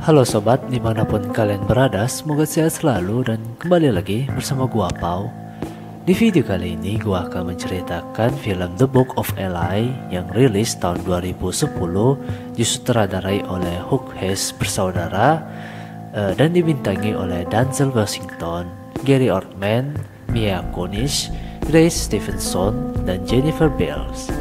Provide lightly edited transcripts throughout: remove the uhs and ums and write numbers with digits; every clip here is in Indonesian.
Halo sobat, dimanapun kalian berada, semoga sehat selalu dan kembali lagi bersama gua Pau. Di video kali ini gua akan menceritakan film The Book of Eli yang rilis tahun 2010, disutradarai oleh Hugh Hess bersaudara dan dibintangi oleh Denzel Washington, Gary Oldman, Mia Kunis, Grace Stevenson, dan Jennifer Beals.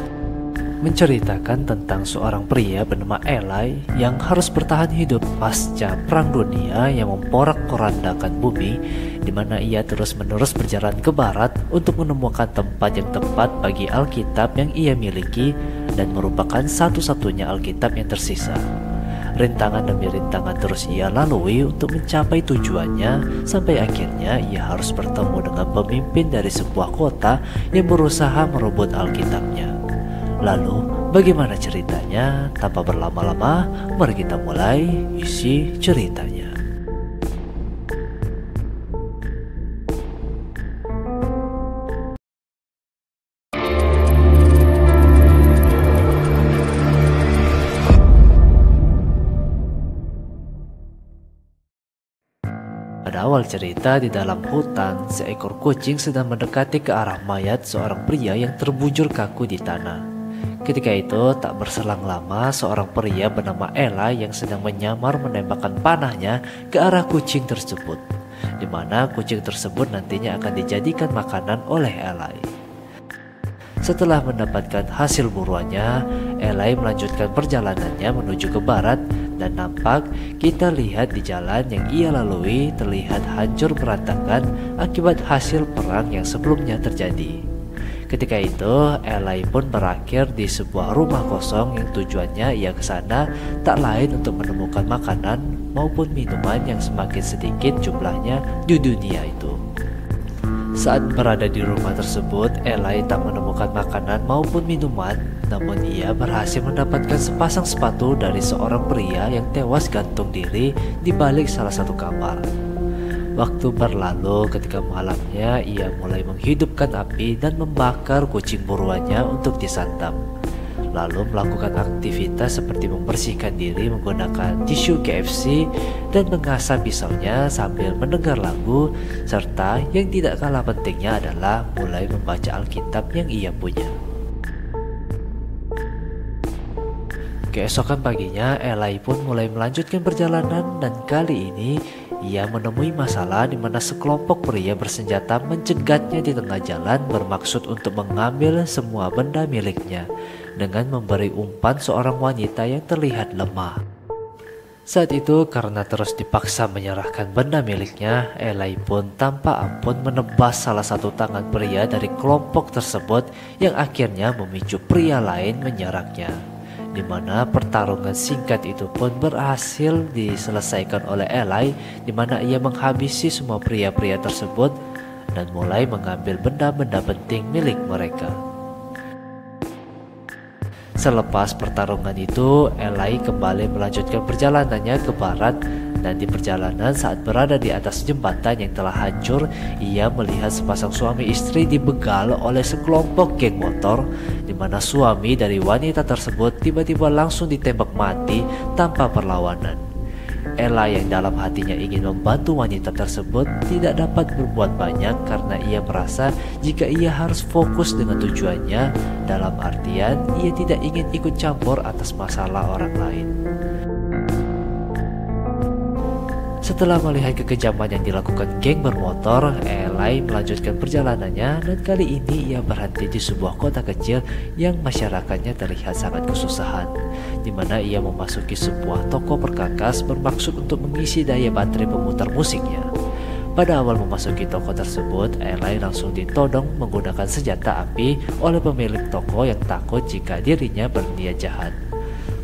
Menceritakan tentang seorang pria bernama Eli yang harus bertahan hidup pasca Perang Dunia yang memporak-porandakan bumi, di mana ia terus-menerus berjalan ke barat untuk menemukan tempat yang tepat bagi Alkitab yang ia miliki dan merupakan satu-satunya Alkitab yang tersisa. Rintangan demi rintangan terus ia lalui untuk mencapai tujuannya, sampai akhirnya ia harus bertemu dengan pemimpin dari sebuah kota yang berusaha merebut Alkitabnya. Lalu, bagaimana ceritanya? Tanpa berlama-lama, mari kita mulai isi ceritanya. Pada awal cerita, di dalam hutan, seekor kucing sedang mendekati ke arah mayat seorang pria yang terbujur kaku di tanah. Ketika itu, tak berselang lama, seorang pria bernama Eli yang sedang menyamar menembakkan panahnya ke arah kucing tersebut, di mana kucing tersebut nantinya akan dijadikan makanan oleh Eli. Setelah mendapatkan hasil buruannya, Eli melanjutkan perjalanannya menuju ke barat, dan nampak kita lihat di jalan yang ia lalui terlihat hancur berantakan akibat hasil perang yang sebelumnya terjadi. Ketika itu, Eli pun berakhir di sebuah rumah kosong yang tujuannya ia ke sana tak lain untuk menemukan makanan maupun minuman yang semakin sedikit jumlahnya di dunia itu. Saat berada di rumah tersebut, Eli tak menemukan makanan maupun minuman, namun ia berhasil mendapatkan sepasang sepatu dari seorang pria yang tewas gantung diri di balik salah satu kamar. Waktu berlalu, ketika malamnya ia mulai menghidupkan api dan membakar kucing buruannya untuk disantap. Lalu melakukan aktivitas seperti membersihkan diri menggunakan tisu KFC dan mengasah pisaunya sambil mendengar lagu, serta yang tidak kalah pentingnya adalah mulai membaca Alkitab yang ia punya. Keesokan paginya, Eli pun mulai melanjutkan perjalanan, dan kali ini ia menemui masalah di mana sekelompok pria bersenjata mencegatnya di tengah jalan bermaksud untuk mengambil semua benda miliknya dengan memberi umpan seorang wanita yang terlihat lemah. Saat itu, karena terus dipaksa menyerahkan benda miliknya, Eli pun tanpa ampun menebas salah satu tangan pria dari kelompok tersebut yang akhirnya memicu pria lain menyerangnya, di mana pertarungan singkat itu pun berhasil diselesaikan oleh Eli, di mana ia menghabisi semua pria-pria tersebut dan mulai mengambil benda-benda penting milik mereka. Selepas pertarungan itu, Eli kembali melanjutkan perjalanannya ke barat, dan di perjalanan saat berada di atas jembatan yang telah hancur, ia melihat sepasang suami istri dibegal oleh sekelompok geng motor, di mana suami dari wanita tersebut tiba-tiba langsung ditembak mati tanpa perlawanan. Eli yang dalam hatinya ingin membantu wanita tersebut tidak dapat berbuat banyak karena ia merasa jika ia harus fokus dengan tujuannya, dalam artian ia tidak ingin ikut campur atas masalah orang lain. Setelah melihat kekejaman yang dilakukan geng bermotor, Eli melanjutkan perjalanannya, dan kali ini ia berhenti di sebuah kota kecil yang masyarakatnya terlihat sangat kesusahan, di mana ia memasuki sebuah toko perkakas bermaksud untuk mengisi daya baterai pemutar musiknya. Pada awal memasuki toko tersebut, Eli langsung ditodong menggunakan senjata api oleh pemilik toko yang takut jika dirinya berniat jahat.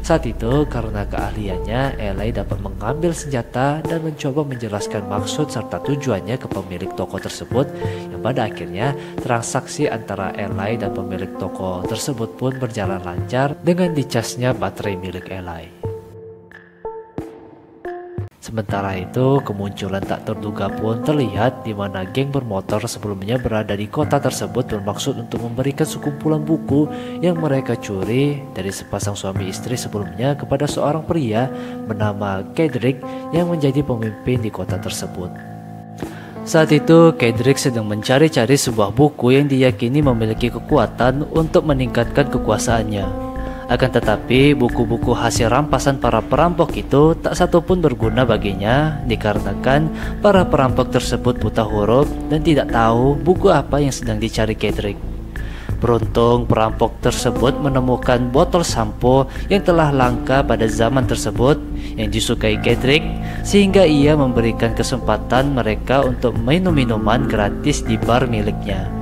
Saat itu, karena keahliannya, Eli dapat mengambil senjata dan mencoba menjelaskan maksud serta tujuannya ke pemilik toko tersebut, yang pada akhirnya transaksi antara Eli dan pemilik toko tersebut pun berjalan lancar dengan dicasnya baterai milik Eli. Sementara itu, kemunculan tak terduga pun terlihat di mana geng bermotor sebelumnya berada di kota tersebut bermaksud untuk memberikan sekumpulan buku yang mereka curi dari sepasang suami istri sebelumnya kepada seorang pria bernama Kedrick yang menjadi pemimpin di kota tersebut. Saat itu, Kedrick sedang mencari-cari sebuah buku yang diyakini memiliki kekuatan untuk meningkatkan kekuasaannya. Akan tetapi, buku-buku hasil rampasan para perampok itu tak satu pun berguna baginya dikarenakan para perampok tersebut buta huruf dan tidak tahu buku apa yang sedang dicari Kedrick. Beruntung perampok tersebut menemukan botol sampo yang telah langka pada zaman tersebut yang disukai Kedrick, sehingga ia memberikan kesempatan mereka untuk minum minuman gratis di bar miliknya.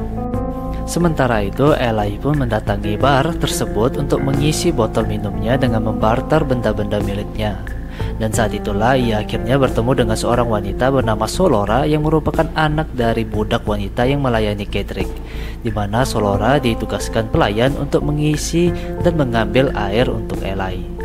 Sementara itu, Eli pun mendatangi bar tersebut untuk mengisi botol minumnya dengan membarter benda-benda miliknya. Dan saat itulah ia akhirnya bertemu dengan seorang wanita bernama Solora yang merupakan anak dari budak wanita yang melayani Kedrick, di mana Solora ditugaskan pelayan untuk mengisi dan mengambil air untuk Eli.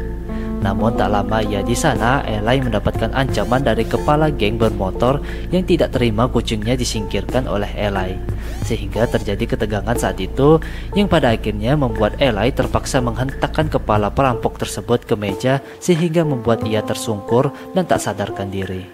Namun tak lama ia di sana, Eli mendapatkan ancaman dari kepala geng bermotor yang tidak terima kucingnya disingkirkan oleh Eli. Sehingga terjadi ketegangan saat itu yang pada akhirnya membuat Eli terpaksa menghentakkan kepala perampok tersebut ke meja sehingga membuat ia tersungkur dan tak sadarkan diri.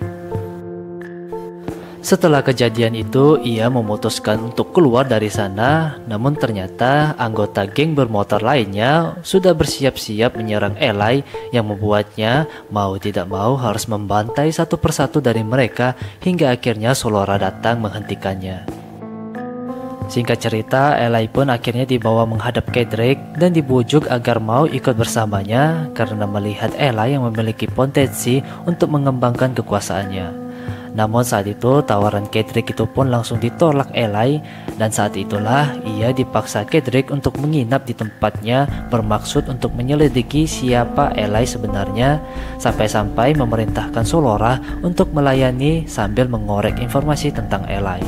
Setelah kejadian itu, ia memutuskan untuk keluar dari sana, namun ternyata anggota geng bermotor lainnya sudah bersiap-siap menyerang Eli yang membuatnya mau tidak mau harus membantai satu persatu dari mereka hingga akhirnya Solora datang menghentikannya. Singkat cerita, Eli pun akhirnya dibawa menghadap Kedrick dan dibujuk agar mau ikut bersamanya karena melihat Eli yang memiliki potensi untuk mengembangkan kekuasaannya. Namun saat itu tawaran Kedrick itu pun langsung ditolak Eli, dan saat itulah ia dipaksa Kedrick untuk menginap di tempatnya bermaksud untuk menyelidiki siapa Eli sebenarnya, sampai-sampai memerintahkan Solora untuk melayani sambil mengorek informasi tentang Eli.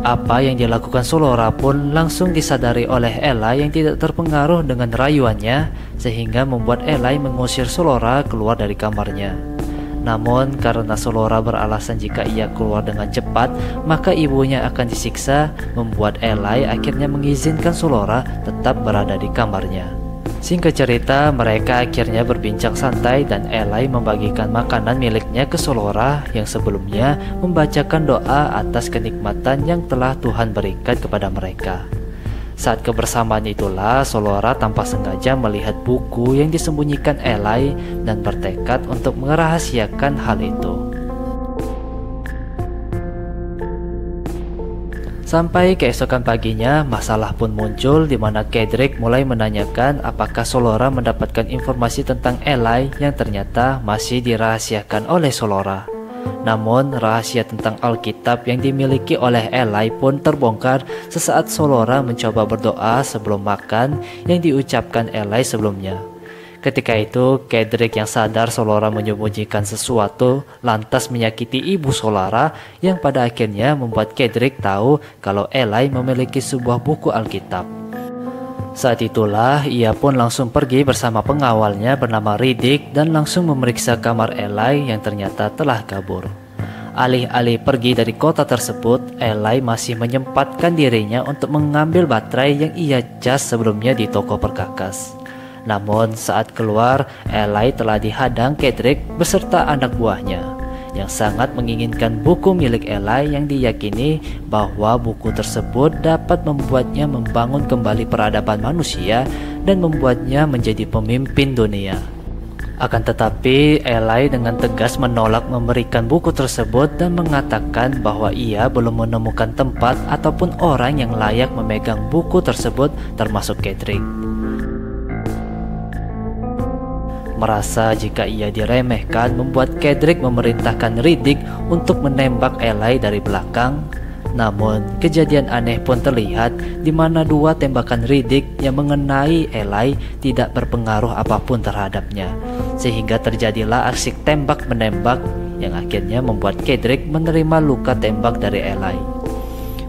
Apa yang dilakukan Solora pun langsung disadari oleh Eli yang tidak terpengaruh dengan rayuannya, sehingga membuat Eli mengusir Solora keluar dari kamarnya. Namun karena Solora beralasan jika ia keluar dengan cepat maka ibunya akan disiksa, membuat Eli akhirnya mengizinkan Solora tetap berada di kamarnya. Singkat cerita, mereka akhirnya berbincang santai dan Eli membagikan makanan miliknya ke Solora yang sebelumnya membacakan doa atas kenikmatan yang telah Tuhan berikan kepada mereka. Saat kebersamaan itulah Solora tanpa sengaja melihat buku yang disembunyikan Eli dan bertekad untuk merahasiakan hal itu. Sampai keesokan paginya, masalah pun muncul di mana Kedrick mulai menanyakan apakah Solora mendapatkan informasi tentang Eli yang ternyata masih dirahasiakan oleh Solora. Namun rahasia tentang Alkitab yang dimiliki oleh Eli pun terbongkar sesaat Solora mencoba berdoa sebelum makan yang diucapkan Eli sebelumnya. Ketika itu Kedrick yang sadar Solora menyembunyikan sesuatu lantas menyakiti ibu Solora yang pada akhirnya membuat Kedrick tahu kalau Eli memiliki sebuah buku Alkitab. Saat itulah ia pun langsung pergi bersama pengawalnya bernama Riddick dan langsung memeriksa kamar Eli yang ternyata telah kabur. Alih-alih pergi dari kota tersebut, Eli masih menyempatkan dirinya untuk mengambil baterai yang ia cas sebelumnya di toko perkakas. Namun saat keluar, Eli telah dihadang Kedrick beserta anak buahnya yang sangat menginginkan buku milik Eli yang diyakini bahwa buku tersebut dapat membuatnya membangun kembali peradaban manusia dan membuatnya menjadi pemimpin dunia. Akan tetapi Eli dengan tegas menolak memberikan buku tersebut dan mengatakan bahwa ia belum menemukan tempat ataupun orang yang layak memegang buku tersebut termasuk Kedrick. Merasa jika ia diremehkan membuat Kedrick memerintahkan Riddick untuk menembak Eli dari belakang. Namun kejadian aneh pun terlihat di mana dua tembakan Riddick yang mengenai Eli tidak berpengaruh apapun terhadapnya, sehingga terjadilah aksi tembak menembak yang akhirnya membuat Kedrick menerima luka tembak dari Eli.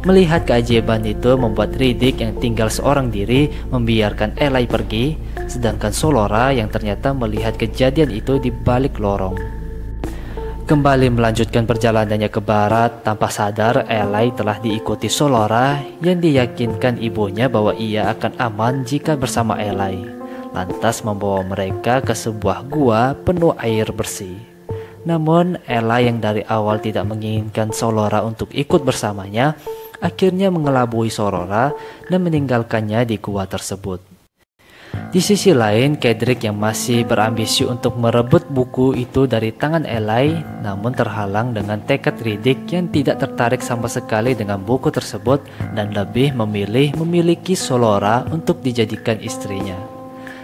Melihat keajaiban itu membuat Riddick yang tinggal seorang diri membiarkan Eli pergi, sedangkan Solora yang ternyata melihat kejadian itu di balik lorong. Kembali melanjutkan perjalanannya ke barat, tanpa sadar Eli telah diikuti Sollora yang diyakinkan ibunya bahwa ia akan aman jika bersama Eli, lantas membawa mereka ke sebuah gua penuh air bersih. Namun Eli yang dari awal tidak menginginkan Sollora untuk ikut bersamanya, akhirnya mengelabui Sollora dan meninggalkannya di gua tersebut. Di sisi lain, Cedric yang masih berambisi untuk merebut buku itu dari tangan Eli, namun terhalang dengan tekad Riddick yang tidak tertarik sama sekali dengan buku tersebut dan lebih memilih memiliki Sollora untuk dijadikan istrinya.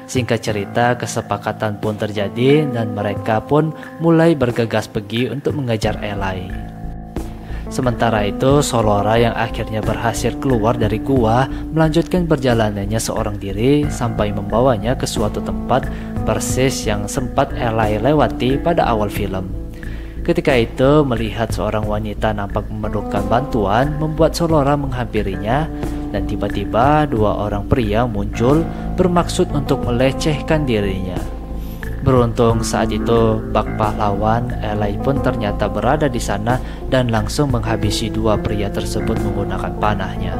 Singkat cerita, kesepakatan pun terjadi dan mereka pun mulai bergegas pergi untuk mengejar Eli. Sementara itu, Sollora yang akhirnya berhasil keluar dari gua melanjutkan perjalanannya seorang diri sampai membawanya ke suatu tempat persis yang sempat Eli lewati pada awal film. Ketika itu, melihat seorang wanita nampak memerlukan bantuan membuat Sollora menghampirinya, dan tiba-tiba dua orang pria muncul bermaksud untuk melecehkan dirinya. Beruntung saat itu bak pahlawan Eli pun ternyata berada di sana dan langsung menghabisi dua pria tersebut menggunakan panahnya.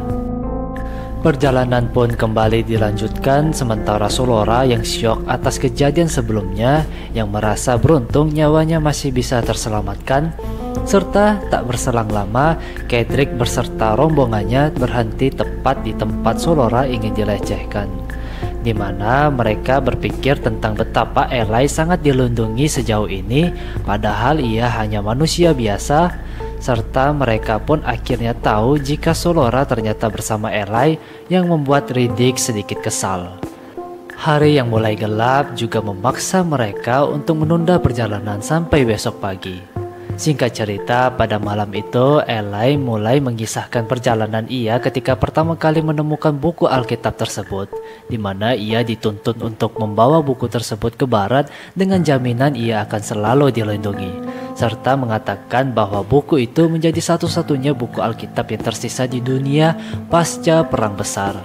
Perjalanan pun kembali dilanjutkan sementara Sollora yang syok atas kejadian sebelumnya yang merasa beruntung nyawanya masih bisa terselamatkan, serta tak berselang lama Cedric beserta rombongannya berhenti tepat di tempat Sollora ingin dilecehkan, di mana mereka berpikir tentang betapa Eli sangat dilindungi sejauh ini padahal ia hanya manusia biasa, serta mereka pun akhirnya tahu jika Sollora ternyata bersama Eli yang membuat Riddick sedikit kesal. Hari yang mulai gelap juga memaksa mereka untuk menunda perjalanan sampai besok pagi. Singkat cerita, pada malam itu Eli mulai mengisahkan perjalanan ia ketika pertama kali menemukan buku Alkitab tersebut, di mana ia dituntut untuk membawa buku tersebut ke barat dengan jaminan ia akan selalu dilindungi, serta mengatakan bahwa buku itu menjadi satu-satunya buku Alkitab yang tersisa di dunia pasca Perang Besar.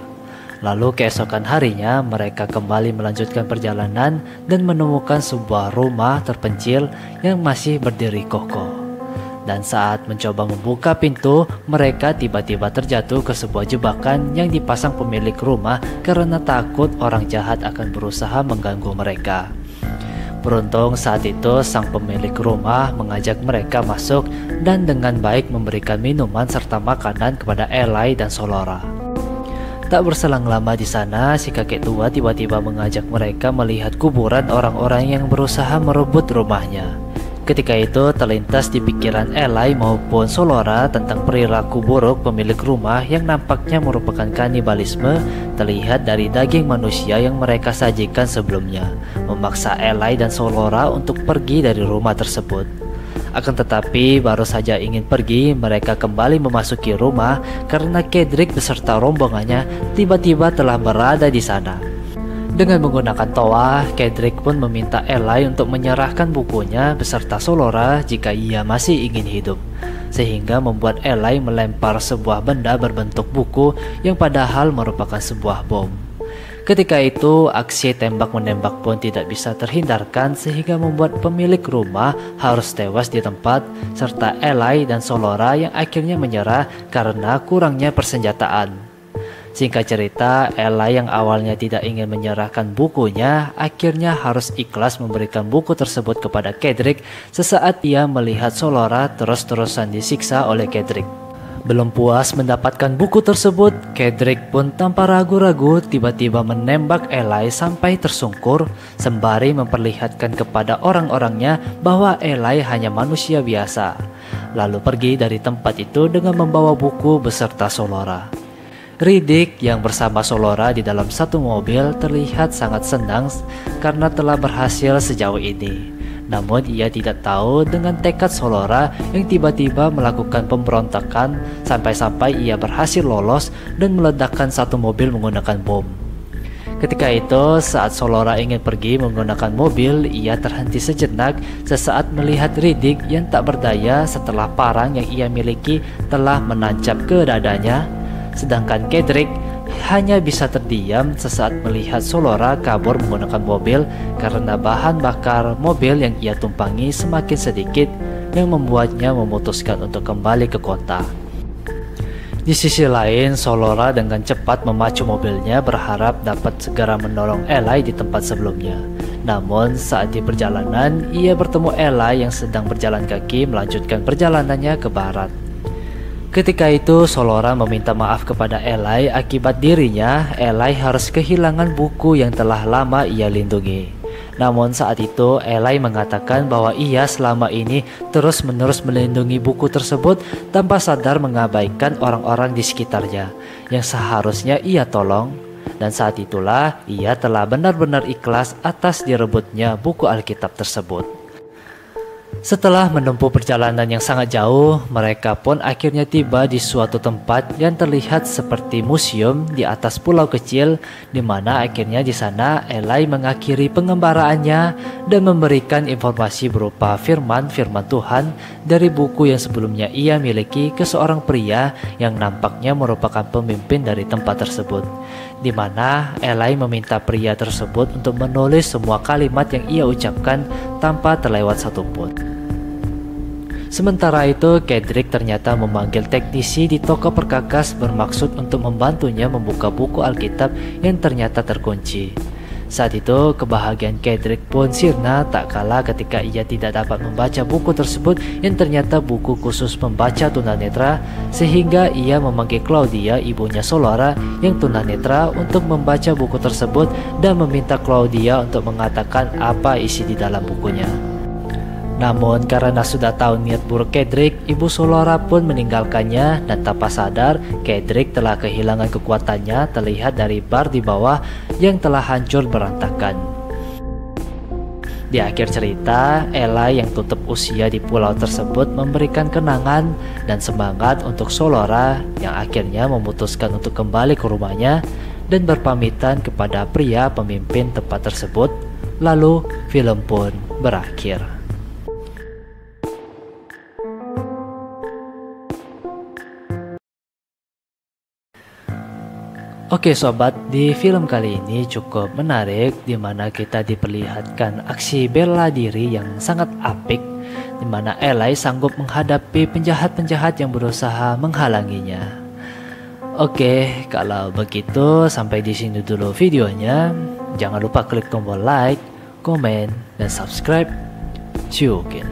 Lalu keesokan harinya mereka kembali melanjutkan perjalanan dan menemukan sebuah rumah terpencil yang masih berdiri kokoh. Dan saat mencoba membuka pintu, mereka tiba-tiba terjatuh ke sebuah jebakan yang dipasang pemilik rumah karena takut orang jahat akan berusaha mengganggu mereka. Beruntung saat itu sang pemilik rumah mengajak mereka masuk dan dengan baik memberikan minuman serta makanan kepada Eli dan Sollora. Tak berselang lama di sana, si kakek tua tiba-tiba mengajak mereka melihat kuburan orang-orang yang berusaha merebut rumahnya. Ketika itu terlintas di pikiran Eli maupun Sollora tentang perilaku buruk pemilik rumah yang nampaknya merupakan kanibalisme terlihat dari daging manusia yang mereka sajikan sebelumnya, memaksa Eli dan Sollora untuk pergi dari rumah tersebut. Akan tetapi baru saja ingin pergi, mereka kembali memasuki rumah karena Cedric beserta rombongannya tiba-tiba telah berada di sana. Dengan menggunakan toa, Cedric pun meminta Eli untuk menyerahkan bukunya beserta Sollora jika ia masih ingin hidup, sehingga membuat Eli melempar sebuah benda berbentuk buku yang padahal merupakan sebuah bom. Ketika itu, aksi tembak-menembak pun tidak bisa terhindarkan sehingga membuat pemilik rumah harus tewas di tempat, serta Eli dan Sollora yang akhirnya menyerah karena kurangnya persenjataan. Singkat cerita, Eli yang awalnya tidak ingin menyerahkan bukunya, akhirnya harus ikhlas memberikan buku tersebut kepada Cedric sesaat ia melihat Sollora terus-terusan disiksa oleh Cedric. Belum puas mendapatkan buku tersebut, Cedric pun tanpa ragu-ragu tiba-tiba menembak Eli sampai tersungkur, sembari memperlihatkan kepada orang-orangnya bahwa Eli hanya manusia biasa. Lalu pergi dari tempat itu dengan membawa buku beserta Sollora. Riddick yang bersama Sollora di dalam satu mobil terlihat sangat senang karena telah berhasil sejauh ini. Namun ia tidak tahu dengan tekad Sollora yang tiba-tiba melakukan pemberontakan sampai-sampai ia berhasil lolos dan meledakkan satu mobil menggunakan bom. Ketika itu, saat Sollora ingin pergi menggunakan mobil, ia terhenti sejenak sesaat melihat Riddick yang tak berdaya setelah parang yang ia miliki telah menancap ke dadanya. Sedangkan Cedric hanya bisa terdiam sesaat melihat Sollora kabur menggunakan mobil karena bahan bakar mobil yang ia tumpangi semakin sedikit yang membuatnya memutuskan untuk kembali ke kota. Di sisi lain, Sollora dengan cepat memacu mobilnya berharap dapat segera menolong Eli di tempat sebelumnya. Namun saat di perjalanan, ia bertemu Eli yang sedang berjalan kaki melanjutkan perjalanannya ke barat. Ketika itu, Sollora meminta maaf kepada Eli akibat dirinya, Eli harus kehilangan buku yang telah lama ia lindungi. Namun saat itu Eli mengatakan bahwa ia selama ini terus-menerus melindungi buku tersebut tanpa sadar mengabaikan orang-orang di sekitarnya yang seharusnya ia tolong. Dan saat itulah ia telah benar-benar ikhlas atas direbutnya buku Alkitab tersebut. Setelah menempuh perjalanan yang sangat jauh, mereka pun akhirnya tiba di suatu tempat yang terlihat seperti museum di atas pulau kecil, di mana akhirnya di sana Eli mengakhiri pengembaraannya dan memberikan informasi berupa firman-firman Tuhan dari buku yang sebelumnya ia miliki ke seorang pria yang nampaknya merupakan pemimpin dari tempat tersebut, di mana Eli meminta pria tersebut untuk menulis semua kalimat yang ia ucapkan tanpa terlewat satupun. Sementara itu, Kedrick ternyata memanggil teknisi di toko perkakas bermaksud untuk membantunya membuka buku Alkitab yang ternyata terkunci. Saat itu, kebahagiaan Kedrick pun sirna tak kalah ketika ia tidak dapat membaca buku tersebut yang ternyata buku khusus pembaca tunanetra, sehingga ia memanggil Claudia, ibunya Sollora yang tunanetra, untuk membaca buku tersebut dan meminta Claudia untuk mengatakan apa isi di dalam bukunya. Namun karena sudah tahu niat buruk Kedrick, ibu Sollora pun meninggalkannya dan tanpa sadar Kedrick telah kehilangan kekuatannya terlihat dari bar di bawah yang telah hancur berantakan. Di akhir cerita, Eli yang tutup usia di pulau tersebut memberikan kenangan dan semangat untuk Sollora yang akhirnya memutuskan untuk kembali ke rumahnya dan berpamitan kepada pria pemimpin tempat tersebut. Lalu film pun berakhir. Oke sobat, di film kali ini cukup menarik di mana kita diperlihatkan aksi bela diri yang sangat apik, di mana Eli sanggup menghadapi penjahat-penjahat yang berusaha menghalanginya. Oke, kalau begitu sampai di sini dulu videonya. Jangan lupa klik tombol like, komen, dan subscribe. See you again.